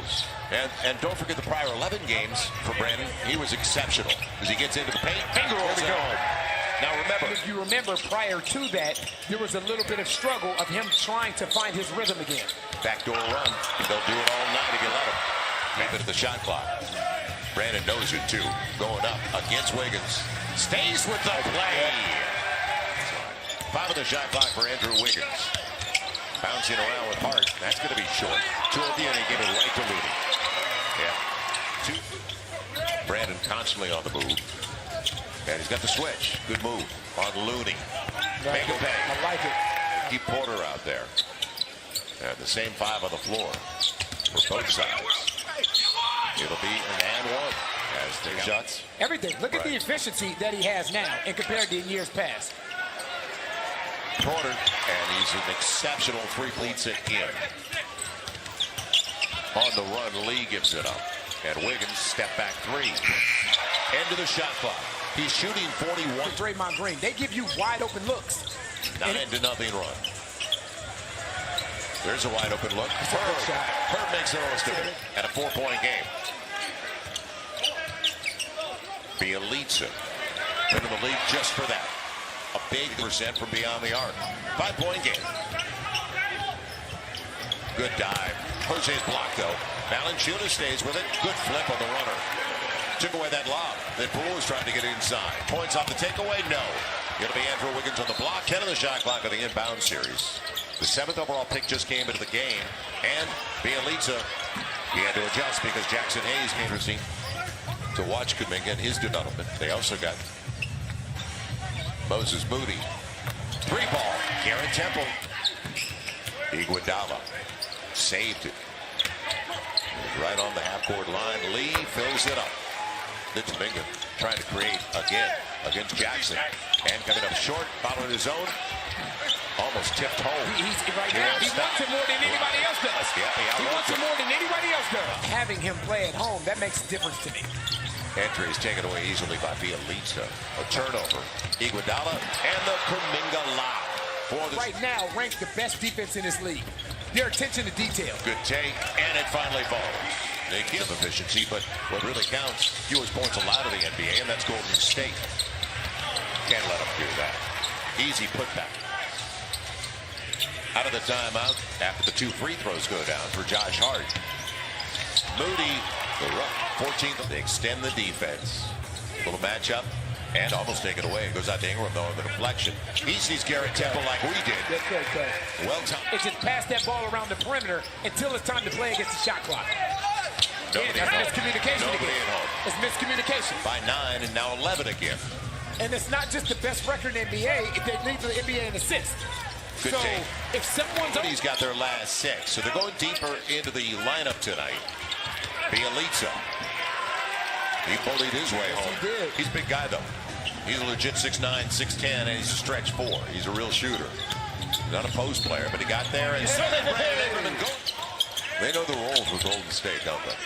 those. And don't forget the prior 11 games for Brandon. He was exceptional as he gets into the paint. Finger rolls it home. Now remember, if you remember, prior to that, there was a little bit of struggle of him trying to find his rhythm again. Backdoor run. They'll do it all night if you let him. Keep it at the shot clock. Brandon knows it too. Going up against Wiggins. Stays with the play. 5 on the shot clock for Andrew Wiggins. Bouncing around with Hart. That's going to be short. 2 at the end. He gave it right to Looney. Yeah. 2. Brandon constantly on the move. And he's got the switch. Good move on Looney. Make a pay. I like it. Keep Porter out there. And the same 5 on the floor for both sides. It'll be an and one as they shots. Everything. Look at the efficiency that he has now and compared to in years past. Porter, and he's an exceptional three-pleats it in. On the run, Lee gives it up. And Wiggins, step back 3. End of the shot clock. He's shooting 41. Draymond Green, they give you wide open looks. 9-0 run. There's a wide open look. Herb makes the most of it at a 4-point game. Bielitsa been in the league just for that. A big percent from beyond the arc. 5-point game. Good dive. Jose's blocked though. Valanciunas stays with it. Good flip on the runner. Took away that lob. Then Poole was trying to get inside. Points off the takeaway? No. It'll be Andrew Wiggins on the block. 10 on the shot clock of the inbound series. The 7th overall pick just came into the game. And Bielitsa, he had to adjust because Jackson Hayes came to see to watch Kuminga and his development. They also got Moses Moody. 3-ball. Garrett Temple. Iguodala saved it. Right on the half-court line. Lee fills it up. Then Kuminga trying to create again against Jackson. And coming up short, following his own. Almost tipped home. He's right now. He wants it more than anybody else does. Yeah, he wants it more than anybody else does. Having him play at home, that makes a difference to me. Entry is taken away easily by Bielitsa. A turnover. Iguodala and the Kuminga lob. Right now, ranks the best defense in this league. Their attention to detail. Good take, and it finally falls. They give efficiency, but what really counts, fewest points allowed in the NBA, and that's Golden State. Can't let them do that. Easy putback. Out of the timeout after the 2 free throws go down for Josh Hart. Moody, the rough 14th. They extend the defense. Little matchup. And almost take it away. It goes out to Ingram, though, in the deflection. He sees Garrett Temple like we did. Well timed. It's just pass that ball around the perimeter until it's time to play against the shot clock. Nobody that's miscommunication Nobody again. at home. It's miscommunication. By 9 and now 11 again. And it's not just the best record in the NBA. They lead the NBA in assists. Good so take. If someone's Somebody's got their last 6, so they're going deeper into the lineup tonight. Bielitsa. He bullied his way home. He did. He's a big guy, though. He's a legit 6'9", 6'10", and he's a stretch 4. He's a real shooter. Not a post player, but he got there, and so did Brandon Ingram and Gold. They know the roles with Golden State, don't they?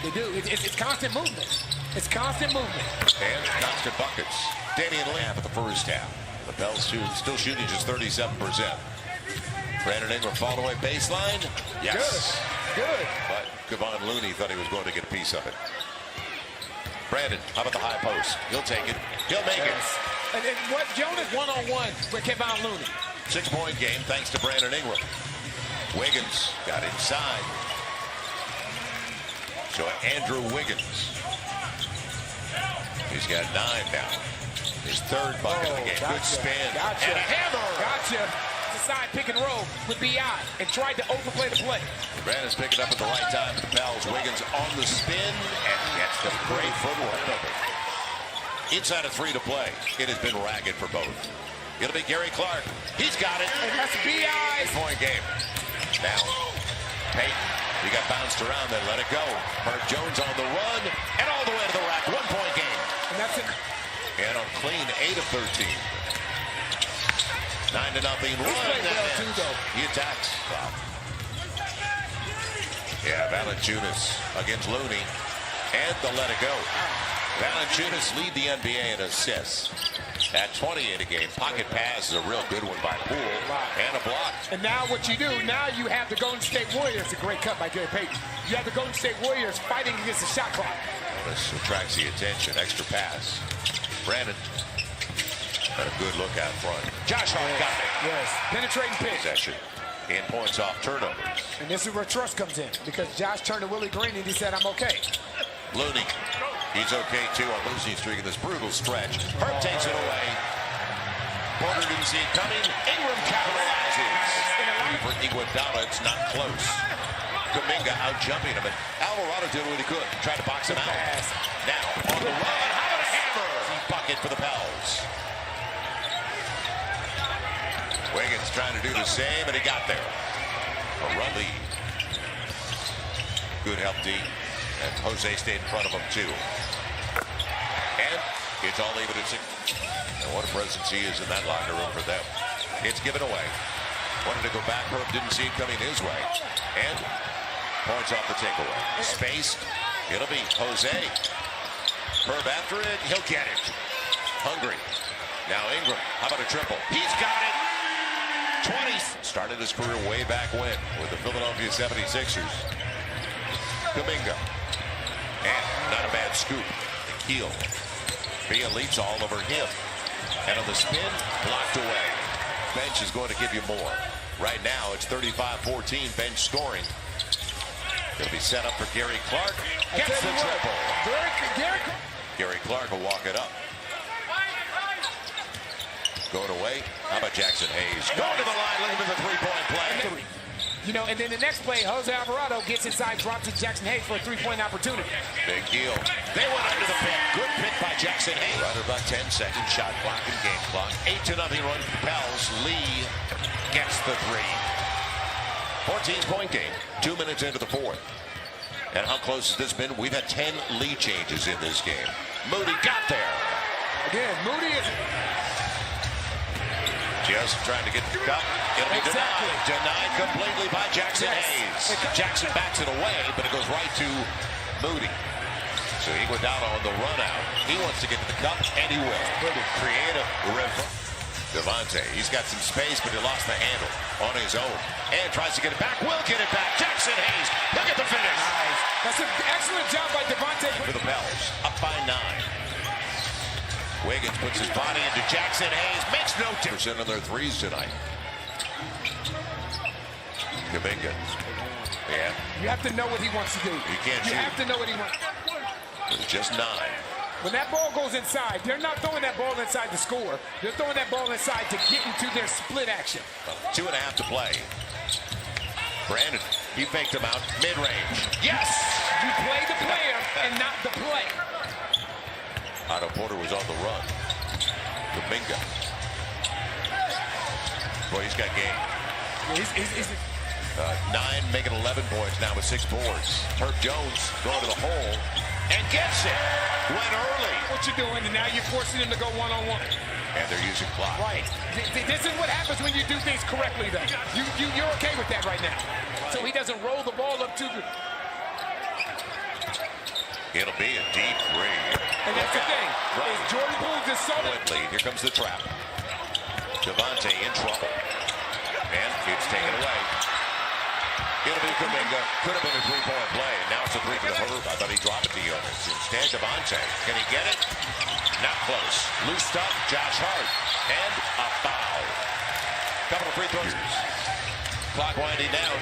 They do. It's constant movement. It's constant movement. And constant buckets. Damian Lee at the first half. The Pels still shooting just 37%. Brandon Ingram fall away baseline. Yes. Good. But Kevon Looney thought he was going to get a piece of it. Brandon, how about the high post? He'll take it. He'll make it. And then what Jonas one-on-one with Kevon Looney. 6-point game thanks to Brandon Ingram. Wiggins got inside. So Andrew Wiggins. He's got 9 now. His 3rd bucket of the game. Good spin. Gotcha. And a hammer. Gotcha. It's a side pick and roll with B.I. and tried to overplay the play. Brandon's picking up at the right time for the Pels. Wiggins on the spin and gets the great footwork of it. Inside of 3 to play. It has been ragged for both. It'll be Gary Clark. He's got it. And that's B.I. 8-point game. Now, Payton. He got bounced around, then let it go. Herb Jones on the run and all the way to the rack. 1-point game. And that's it. And on clean 8 of 13. 9-0 run. He attacks. Wow. Yeah, Valanciunas against Looney. And the let it go. Valanciunas lead the NBA in assists at 28 a game. Pocket pass is a real good one by Poole and a block. And now what you do, now you have the Golden State Warriors. A great cut by Gary Payton. You have the Golden State Warriors fighting against the shot clock. This attracts the attention. Extra pass. Brandon. And a good look out front. Josh Hart got it. Yes. Penetrating pitch. Possession. In points off turnovers. And this is where trust comes in, because Josh turned to Willie Green and he said, I'm okay. Looney. He's okay too on losing streak in this brutal stretch. Hart takes it away. Porter didn't see it coming. Ingram capitalizes. For Iguodala, it's not close. Kuminga out jumping him, and Alvarado did what he could. Tried to box him out. Now on the run. How about a hammer? Bucket for the Pels. Wiggins trying to do the same, and he got there. A run lead. Good help D. And Jose stayed in front of him too. And it's all even at 6. And what a presence he is in that locker room for them. It's given away. Wanted to go back. Herb didn't see it coming his way. And points off the takeaway. Spaced. It'll be Jose. Herb after it. He'll get it. Hungry. Now Ingram. How about a triple? He's got it. 20. Started his career way back when with the Philadelphia 76ers. Kuminga. And not a bad scoop. The heel. Bielitsa all over him. And on the spin, blocked away. Bench is going to give you more. Right now, it's 35-14 bench scoring. It'll be set up for Gary Clark. Gets the triple. Gary Clark will walk it up. Going away. How about Jackson Hayes? Going to the line, looking for the three-point play. You know, and then the next play, Jose Alvarado gets inside, drops to Jackson Hayes for a three-point opportunity. Big deal. They went under the pick. Good pick by Jackson Hayes. Under about 10 seconds, shot clock and game clock. 8-0 run for the Pels. Lee gets the three. 14-point game. 2 minutes into the fourth. And how close has this been? We've had 10 lead changes in this game. Moody got there. Again, Moody is... Just trying to get the cup. It'll be denied. Denied completely by Jackson Hayes. Jackson backs it away, but it goes right to Moody. So Iguodala on the run out. He wants to get to the cup, and he will. Creative rim. Devontae, he's got some space, but he lost the handle on his own. And tries to get it back. Will get it back. Jackson Hayes. Look at the finish. Nice. That's an excellent job by Devontae. For the Pels, up by 9. Wiggins puts his body into Jackson Hayes. Makes no difference on their threes tonight. Kuminga. Yeah. You have to know what he wants to do. You can't shoot. You have to know what he wants. It's just 9. When that ball goes inside, they're not throwing that ball inside to score. They're throwing that ball inside to get into their split action. 2.5 to play. Brandon, he faked him out mid-range. Yes! You play the player and not the play. Otto Porter was on the run. Kuminga. Boy, he's got game. He's 9, making 11 points now with 6 boards. Herb Jones going to the hole and gets it. Went early. What you're doing, and now you're forcing him to go one-on-one. And they're using clock. Right. This is what happens when you do things correctly, though. You're okay with that right now. So he doesn't roll the ball up to the... It'll be a deep three. And that's the thing. Right. Is Jordan Poole just so... Lead. Here comes the trap. Devontae in trouble. And it's taken away. It'll be Kuminga. Could have been a three-point play. And now it's a three for the Herb. I thought he dropped it to Jonas. Instead, Devontae. Can he get it? Not close. Loosed up. Josh Hart. And a foul. Couple of free throws. Clock winding down.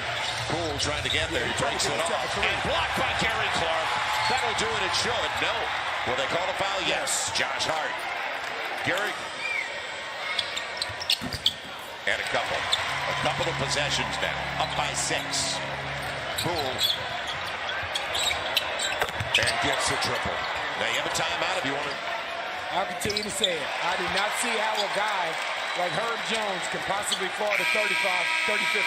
Poole trying to get there. He breaks it off. And blocked by Gary Clark. That'll do it. It should. No. Will they call a foul? Yes. Josh Hart. Gary. And a couple of possessions now. Up by 6. Poole. And gets a triple. Now you have a timeout if you want to. I'll continue to say it. I do not see how a guy like Herb Jones can possibly fall to 35, 35th